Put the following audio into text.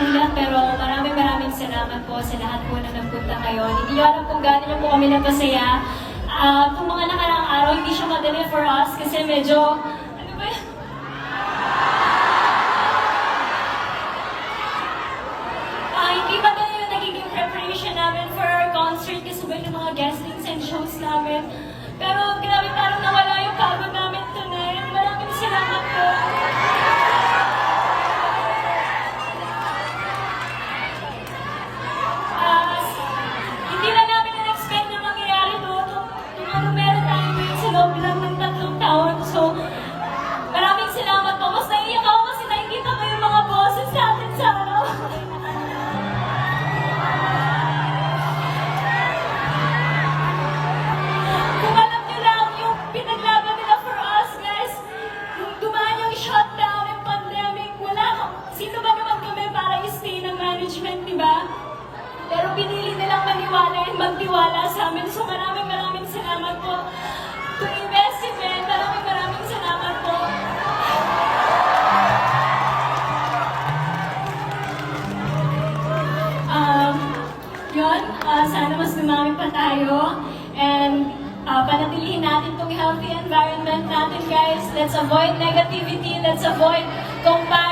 nagsulat, pero maraming salamat po sa lahat po na nagpunta ngayon. Hindi nyo alam kung gaano nyo po kami napasaya. Itong mga nakaraang araw, hindi siya madali for us kasi medyo, ano ba yan? Hindi madali yung nagiging preparation namin for our concert kasabay ng mga guestings and shows namin. Pero grabe, parang nawala yung pagod namin tonight. Maraming salamat po. Hindi na namin na-expect na mangyayari to. Kung ano meron tayo ngayon sa loob lang ng 3 taon. So, maraming salamat po. Mas naiiyak ako kasi nakikita ko yung mga boses natin sa araw. Kung alam nyo lang yung pinaglaban nila for us, guys, nung dumaan yung shutdown, yung pandemic, sino ba naman kami para i-stay ng management, di ba? Pero pinili nilang maniwala at magtiwala sa amin. So maraming salamat po. To investment, maraming salamat po. Sana mas dumami pa tayo. And panatilihin natin itong healthy environment natin, guys. Let's avoid negativity. Let's avoid comparison.